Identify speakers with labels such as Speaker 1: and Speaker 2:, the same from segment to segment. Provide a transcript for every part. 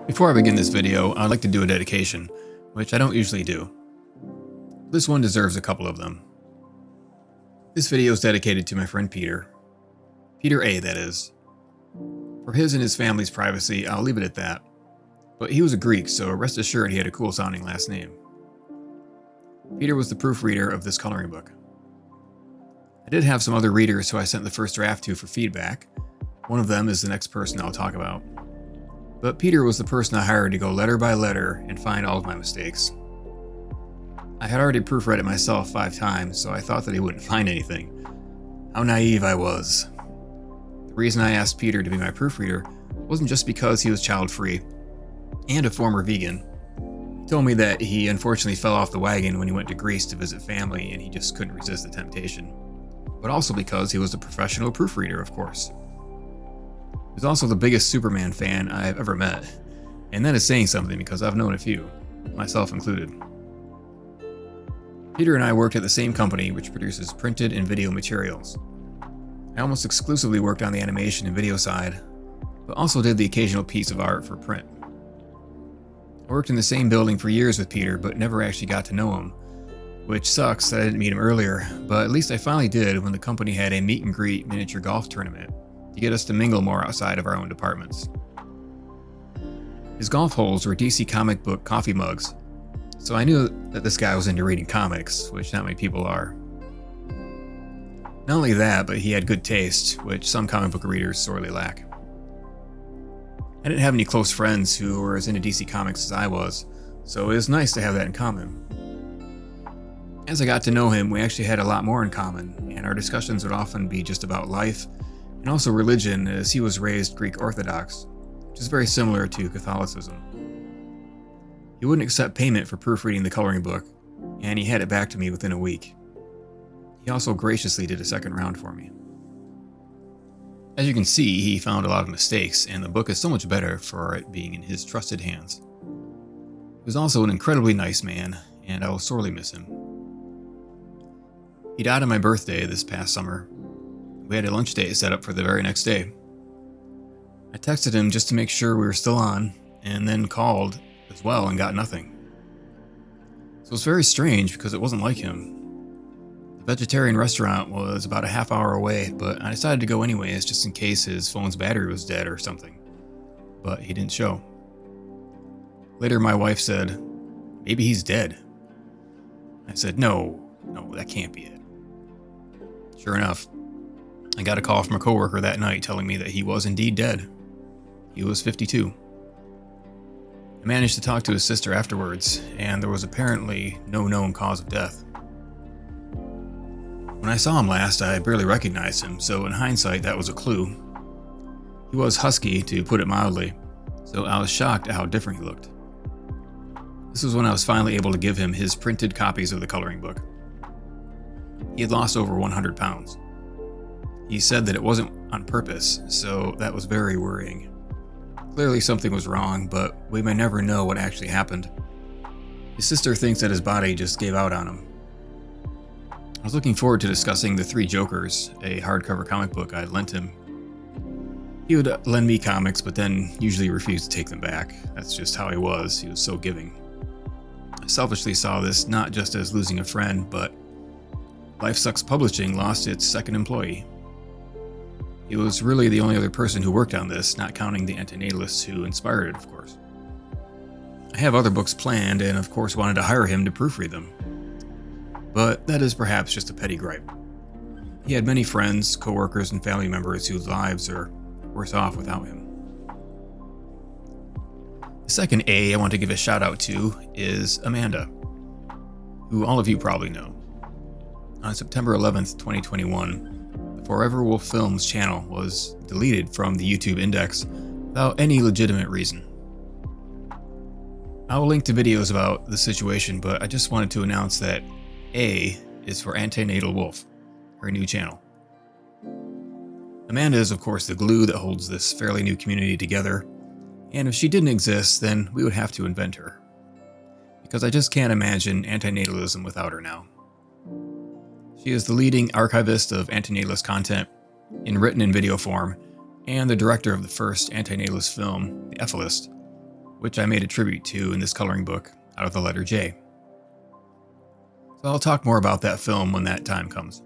Speaker 1: Before I begin this video, I'd like to do a dedication, which I don't usually do. This one deserves a couple of them. This video is dedicated to my friend Peter. Peter A, that is. For his and his family's privacy, I'll leave it at that. But he was a Greek, so rest assured he had a cool sounding last name. Peter was the proofreader of this coloring book. I did have some other readers who I sent the first draft to for feedback. One of them is the next person I'll talk about. But Peter was the person I hired to go letter by letter and find all of my mistakes. I had already proofread it myself 5 times, so I thought that he wouldn't find anything. How naive I was. The reason I asked Peter to be my proofreader wasn't just because he was child-free and a former vegan. He told me that he unfortunately fell off the wagon when he went to Greece to visit family and he just couldn't resist the temptation. But also because he was a professional proofreader, of course. He was also the biggest Superman fan I've ever met, and that is saying something because I've known a few, myself included. Peter and I worked at the same company which produces printed and video materials. I almost exclusively worked on the animation and video side, but also did the occasional piece of art for print. I worked in the same building for years with Peter, but never actually got to know him, which sucks that I didn't meet him earlier, but at least I finally did when the company had a meet and greet miniature golf tournament to get us to mingle more outside of our own departments. His golf holes were DC comic book coffee mugs, so I knew that this guy was into reading comics, which not many people are. Not only that, but he had good taste, which some comic book readers sorely lack. I didn't have any close friends who were as into DC Comics as I was, so it was nice to have that in common. As I got to know him, we actually had a lot more in common, and our discussions would often be just about life, and also religion, as he was raised Greek Orthodox, which is very similar to Catholicism. He wouldn't accept payment for proofreading the coloring book, and he had it back to me within a week. He also graciously did a second round for me. As you can see, he found a lot of mistakes, and the book is so much better for it being in his trusted hands. He was also an incredibly nice man, and I will sorely miss him. He died on my birthday this past summer. We had a lunch date set up for the very next day. I texted him just to make sure we were still on, and then called as well and got nothing. So it was very strange because it wasn't like him. The vegetarian restaurant was about a half hour away, but I decided to go anyways just in case his phone's battery was dead or something. But he didn't show. Later my wife said, "Maybe he's dead." I said, no, that can't be it. Sure enough, I got a call from a coworker that night telling me that he was indeed dead. He was 52. I managed to talk to his sister afterwards, and there was apparently no known cause of death. When I saw him last, I barely recognized him, so in hindsight that was a clue. He was husky, to put it mildly, so I was shocked at how different he looked. This was when I was finally able to give him his printed copies of the coloring book. He had lost over 100 pounds. He said that it wasn't on purpose, so that was very worrying. Clearly something was wrong, but we may never know what actually happened. His sister thinks that his body just gave out on him. I was looking forward to discussing The Three Jokers, a hardcover comic book I had lent him. He would lend me comics, but then usually refused to take them back. That's just how he was so giving. I selfishly saw this not just as losing a friend, but Life Sucks Publishing lost its second employee. He was really the only other person who worked on this, not counting the Antinatalists who inspired it, of course. I have other books planned and of course wanted to hire him to proofread them. But that is perhaps just a petty gripe. He had many friends, co-workers, and family members whose lives are worse off without him. The second A I want to give a shout out to is Amanda, who all of you probably know. On September 11th, 2021, the ForeverWolfFilms channel was deleted from the YouTube index without any legitimate reason. I will link to videos about the situation, but I just wanted to announce that A is for Anti-Natal Wolf, her new channel. Amanda is of course the glue that holds this fairly new community together, and if she didn't exist, then we would have to invent her. Because I just can't imagine antinatalism without her now. She is the leading archivist of antinatalist content in written and video form, and the director of the first antinatalist film, The F-List, which I made a tribute to in this coloring book out of the letter J. So I'll talk more about that film when that time comes.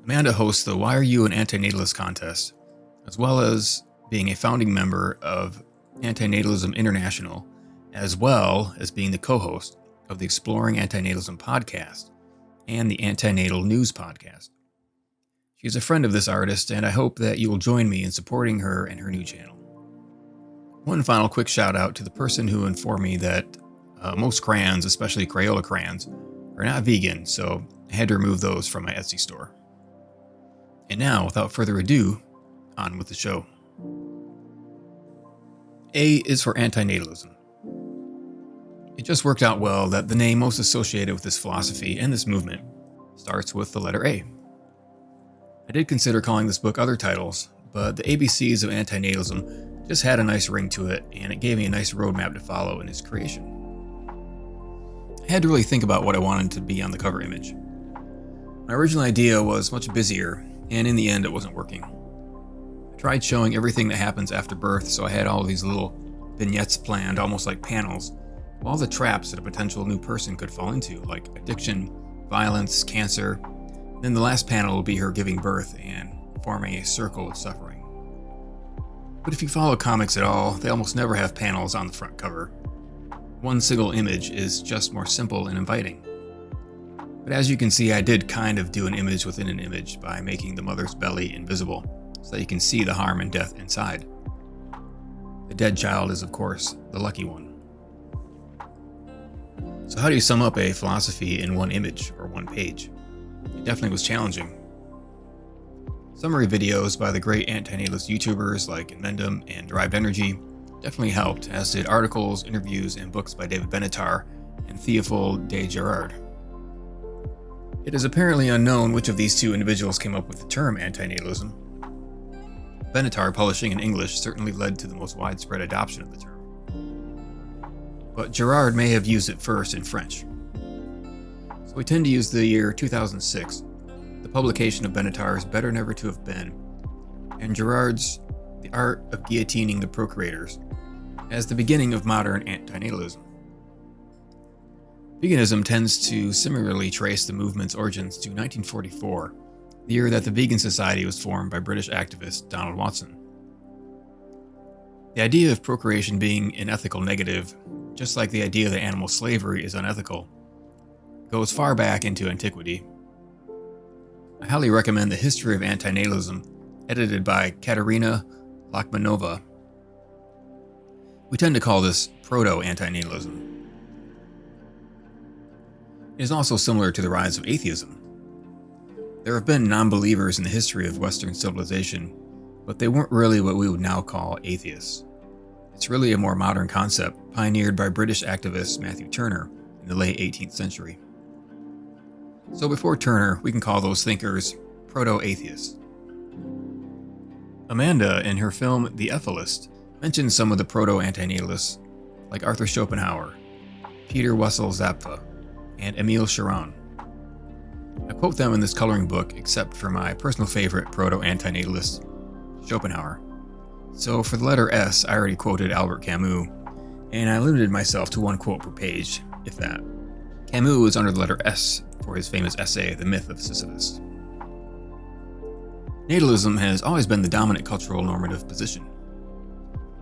Speaker 1: Amanda hosts the Why Are You an Antinatalist contest, as well as being a founding member of Anti-Natalism International, as well as being the co-host of the Exploring Antinatalism podcast and the Anti-Natal News podcast. She's a friend of this artist, and I hope that you will join me in supporting her and her new channel. One final quick shout out to the person who informed me that most crayons, especially Crayola crayons, are not vegan, so I had to remove those from my Etsy store. And now, without further ado, on with the show. A is for antinatalism. It just worked out well that the name most associated with this philosophy and this movement starts with the letter A. I did consider calling this book other titles, but the ABCs of antinatalism just had a nice ring to it, and it gave me a nice roadmap to follow in its creation. I had to really think about what I wanted to be on the cover image. My original idea was much busier, and in the end it wasn't working. I tried showing everything that happens after birth, so I had all these little vignettes planned, almost like panels, of all the traps that a potential new person could fall into, like addiction, violence, cancer. Then the last panel will be her giving birth and forming a circle of suffering. But if you follow comics at all, they almost never have panels on the front cover. One single image is just more simple and inviting. But as you can see, I did kind of do an image within an image by making the mother's belly invisible, so that you can see the harm and death inside. The dead child is, of course, the lucky one. So how do you sum up a philosophy in one image or one page? It definitely was challenging. Summary videos by the great antinatalist YouTubers like Inmendham and Derived Energy definitely helped, as did articles, interviews, and books by David Benatar and Théophile de Girard. It is apparently unknown which of these two individuals came up with the term antinatalism. Benatar publishing in English certainly led to the most widespread adoption of the term. But Girard may have used it first in French. So we tend to use the year 2006, the publication of Benatar's Better Never to Have Been, and Girard's The Art of Guillotining the Procreators, as the beginning of modern antinatalism. Veganism tends to similarly trace the movement's origins to 1944, the year that the Vegan Society was formed by British activist Donald Watson. The idea of procreation being an ethical negative, just like the idea that animal slavery is unethical, goes far back into antiquity. I highly recommend The History of Antinatalism, edited by Katerina Lachmanova. We tend to call this proto-antinatalism. It is also similar to the rise of atheism. There have been non-believers in the history of Western civilization, but they weren't really what we would now call atheists. It's really a more modern concept pioneered by British activist Matthew Turner in the late 18th century. So before Turner, we can call those thinkers proto-atheists. Amanda, in her film The Ethicist, mentions some of the proto-antinatalists, like Arthur Schopenhauer, Peter Wessel-Zapfa, and Emile Chiron. I quote them in this coloring book, except for my personal favorite proto-antinatalist, Schopenhauer. So for the letter S, I already quoted Albert Camus, and I limited myself to one quote per page, if that. Camus is under the letter S for his famous essay, The Myth of Sisyphus. Natalism has always been the dominant cultural normative position.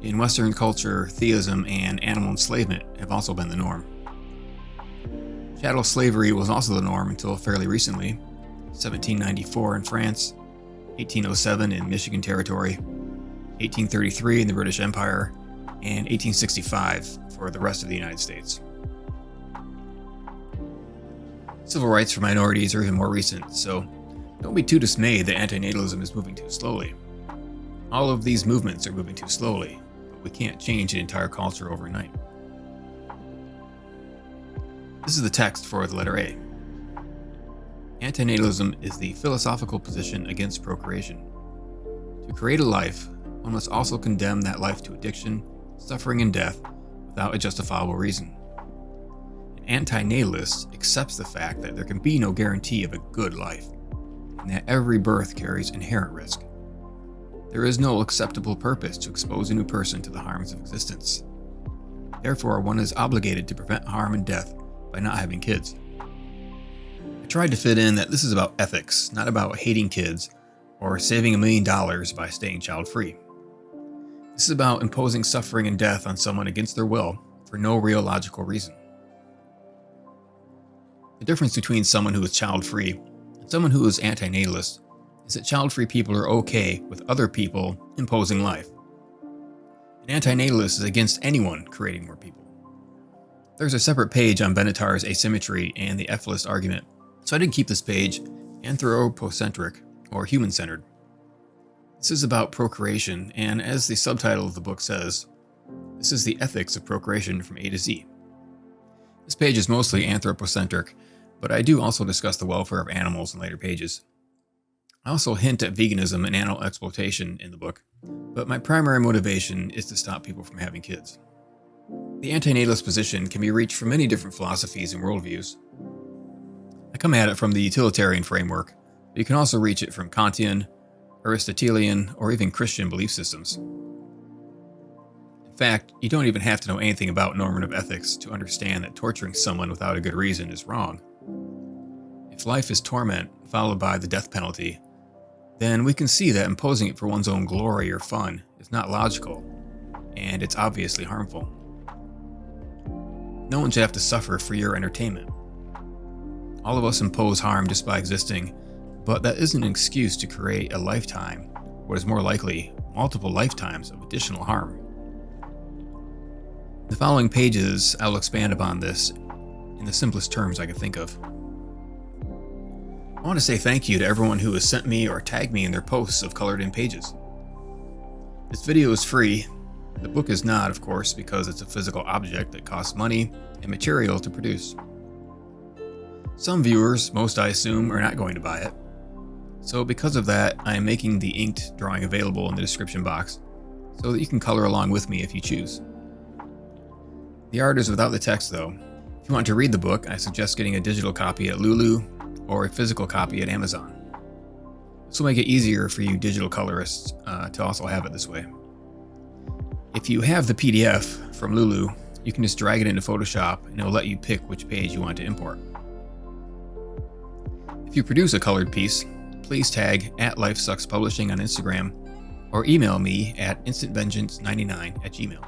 Speaker 1: In Western culture, theism and animal enslavement have also been the norm. Chattel slavery was also the norm until fairly recently, 1794 in France, 1807 in Michigan Territory, 1833 in the British Empire, and 1865 for the rest of the United States. Civil rights for minorities are even more recent, so don't be too dismayed that antinatalism is moving too slowly. All of these movements are moving too slowly, but we can't change an entire culture overnight. This is the text for the letter A. Antinatalism is the philosophical position against procreation. To create a life, one must also condemn that life to addiction, suffering, and death without a justifiable reason. An antinatalist accepts the fact that there can be no guarantee of a good life, and that every birth carries inherent risk. There is no acceptable purpose to expose a new person to the harms of existence. Therefore, one is obligated to prevent harm and death by not having kids. I tried to fit in that this is about ethics, not about hating kids or saving $1 million by staying child-free. This is about imposing suffering and death on someone against their will for no real logical reason. The difference between someone who is child-free and someone who is anti-natalist is that child-free people are okay with other people imposing life. An anti-natalist is against anyone creating more people. There's a separate page on Benatar's asymmetry and the F-list argument, so I did keep this page anthropocentric, or human-centered. This is about procreation, and as the subtitle of the book says, this is the ethics of procreation from A to Z. This page is mostly anthropocentric, but I do also discuss the welfare of animals in later pages. I also hint at veganism and animal exploitation in the book, but my primary motivation is to stop people from having kids. The anti-natalist position can be reached from many different philosophies and worldviews. I come at it from the utilitarian framework, but you can also reach it from Kantian, Aristotelian, or even Christian belief systems. In fact, you don't even have to know anything about normative ethics to understand that torturing someone without a good reason is wrong. If life is torment, followed by the death penalty, then we can see that imposing it for one's own glory or fun is not logical, and it's obviously harmful. No one should have to suffer for your entertainment. All of us impose harm just by existing, but that isn't an excuse to create a lifetime, what is more likely, multiple lifetimes of additional harm. In the following pages, I will expand upon this in the simplest terms I can think of. I want to say thank you to everyone who has sent me or tagged me in their posts of colored-in pages. This video is free. The book is not, of course, because it's a physical object that costs money and material to produce. Some viewers, most I assume, are not going to buy it. So because of that, I am making the inked drawing available in the description box so that you can color along with me if you choose. The art is without the text though. If you want to read the book, I suggest getting a digital copy at Lulu or a physical copy at Amazon. This will make it easier for you digital colorists to also have it this way. If you have the PDF from Lulu, you can just drag it into Photoshop and it will let you pick which page you want to import. If you produce a colored piece, please tag @LifeSucksPublishing on Instagram or email me at instantvengeance99@gmail.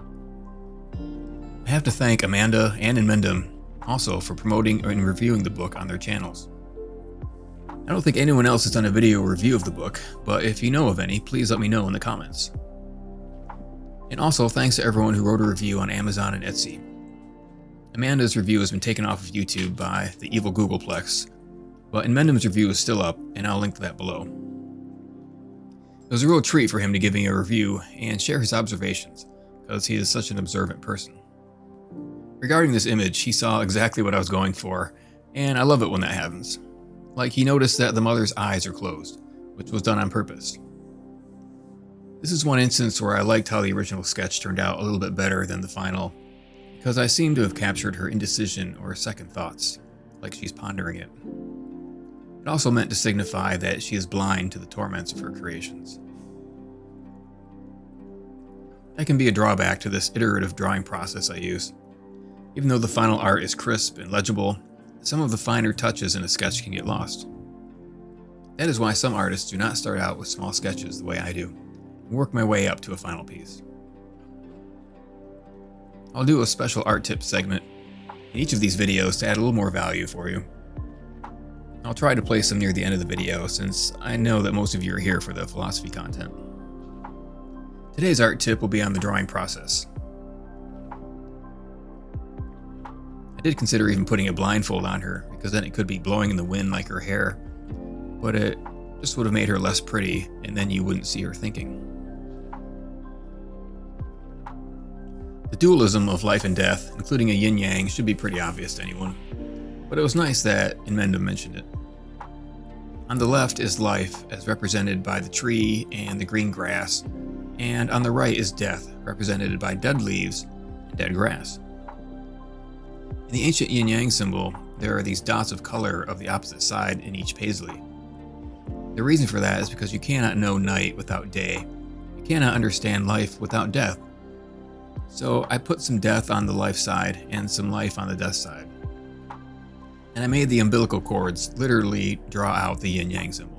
Speaker 1: I have to thank Amanda and Inmendham also for promoting and reviewing the book on their channels. I don't think anyone else has done a video review of the book, but if you know of any, please let me know in the comments. And also thanks to everyone who wrote a review on Amazon and Etsy. Amanda's review has been taken off of YouTube by the evil Googleplex, but Inmendham's review is still up, and I'll link to that below. It was a real treat for him to give me a review and share his observations, because he is such an observant person. Regarding this image, he saw exactly what I was going for, and I love it when that happens. Like he noticed that the mother's eyes are closed, which was done on purpose. This is one instance where I liked how the original sketch turned out a little bit better than the final, because I seem to have captured her indecision or second thoughts, like she's pondering it. It also meant to signify that she is blind to the torments of her creations. That can be a drawback to this iterative drawing process I use. Even though the final art is crisp and legible, some of the finer touches in a sketch can get lost. That is why some artists do not start out with small sketches the way I do, and work my way up to a final piece. I'll do a special art tip segment in each of these videos to add a little more value for you. I'll try to place them near the end of the video since I know that most of you are here for the philosophy content. Today's art tip will be on the drawing process. I did consider even putting a blindfold on her because then it could be blowing in the wind like her hair, but it just would have made her less pretty and then you wouldn't see her thinking. The dualism of life and death, including a yin-yang, should be pretty obvious to anyone, but it was nice that Inmendham mentioned it. On the left is life, as represented by the tree and the green grass, and on the right is death, represented by dead leaves and dead grass. In the ancient yin-yang symbol, there are these dots of color of the opposite side in each paisley. The reason for that is because you cannot know night without day. You cannot understand life without death. So I put some death on the life side and some life on the death side. And I made the umbilical cords literally draw out the yin-yang symbol.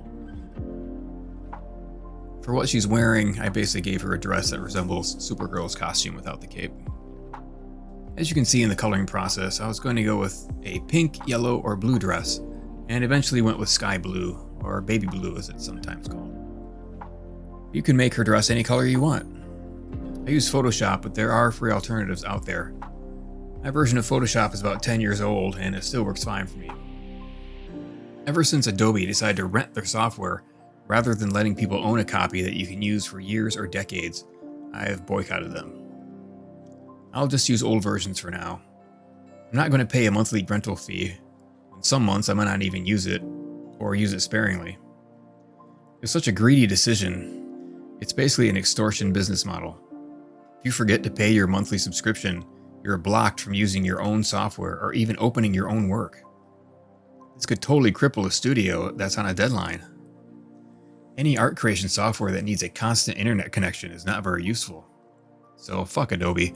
Speaker 1: For what she's wearing, I basically gave her a dress that resembles Supergirl's costume without the cape. As you can see in the coloring process, I was going to go with a pink, yellow, or blue dress, and eventually went with sky blue, or baby blue as it's sometimes called. You can make her dress any color you want. I use Photoshop, but there are free alternatives out there. My version of Photoshop is about 10 years old, and it still works fine for me. Ever since Adobe decided to rent their software, rather than letting people own a copy that you can use for years or decades, I have boycotted them. I'll just use old versions for now. I'm not going to pay a monthly rental fee. In some months I might not even use it, or use it sparingly. It's such a greedy decision. It's basically an extortion business model. If you forget to pay your monthly subscription, you're blocked from using your own software or even opening your own work. This could totally cripple a studio that's on a deadline. Any art creation software that needs a constant internet connection is not very useful. So fuck Adobe.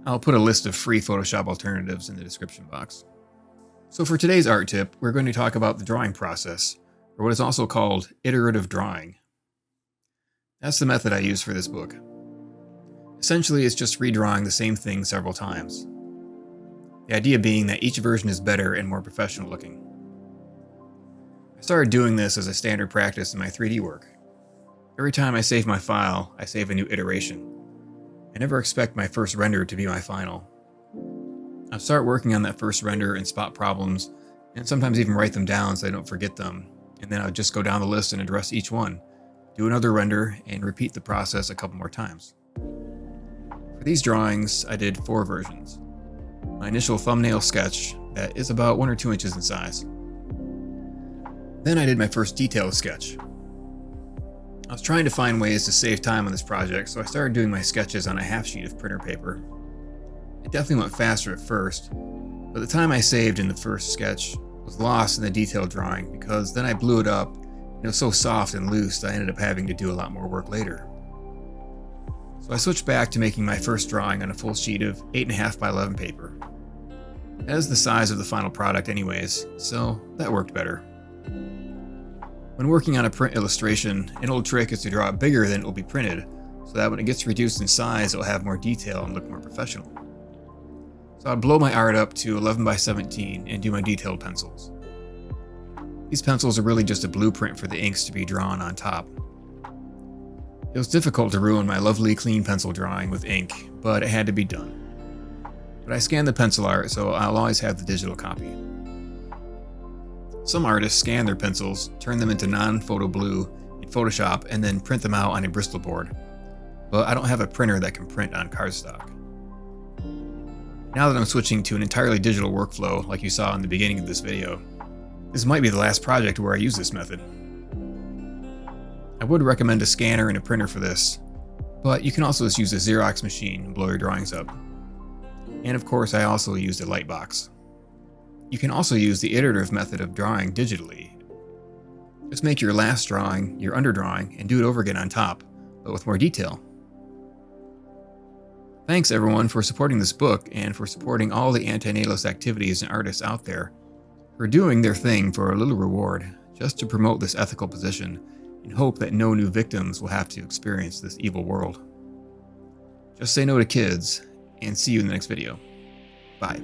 Speaker 1: I'll put a list of free Photoshop alternatives in the description box. So for today's art tip, we're going to talk about the drawing process, or what is also called iterative drawing. That's the method I use for this book. Essentially, it's just redrawing the same thing several times. The idea being that each version is better and more professional looking. I started doing this as a standard practice in my 3D work. Every time I save my file, I save a new iteration. I never expect my first render to be my final. I'll start working on that first render and spot problems, and sometimes even write them down so I don't forget them, and then I'll just go down the list and address each one, do another render, and repeat the process a couple more times. For these drawings, I did 4 versions. My initial thumbnail sketch that is about 1 or 2 inches in size. Then I did my first detailed sketch. I was trying to find ways to save time on this project, so I started doing my sketches on a half sheet of printer paper. It definitely went faster at first, but the time I saved in the first sketch was lost in the detailed drawing because then I blew it up and it was so soft and loose that I ended up having to do a lot more work later. So I switched back to making my first drawing on a full sheet of 8.5 by 11 paper. That is the size of the final product anyways, so that worked better. When working on a print illustration, an old trick is to draw it bigger than it will be printed, so that when it gets reduced in size, it will have more detail and look more professional. So I'd blow my art up to 11 by 17 and do my detailed pencils. These pencils are really just a blueprint for the inks to be drawn on top. It was difficult to ruin my lovely clean pencil drawing with ink, but it had to be done. But I scanned the pencil art, so I'll always have the digital copy. Some artists scan their pencils, turn them into non-photo blue in Photoshop, and then print them out on a Bristol board. But I don't have a printer that can print on cardstock. Now that I'm switching to an entirely digital workflow like you saw in the beginning of this video, this might be the last project where I use this method. I would recommend a scanner and a printer for this, but you can also just use a Xerox machine and blow your drawings up. And of course, I also used a light box. You can also use the iterative method of drawing digitally. Just make your last drawing your underdrawing and do it over again on top, but with more detail. Thanks everyone for supporting this book and for supporting all the anti-natalist activities and artists out there for doing their thing for a little reward, just to promote this ethical position in hope that no new victims will have to experience this evil world. Just say no to kids, and see you in the next video. Bye.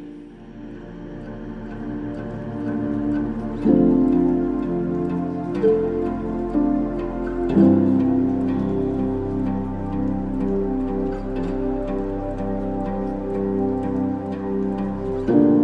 Speaker 2: you.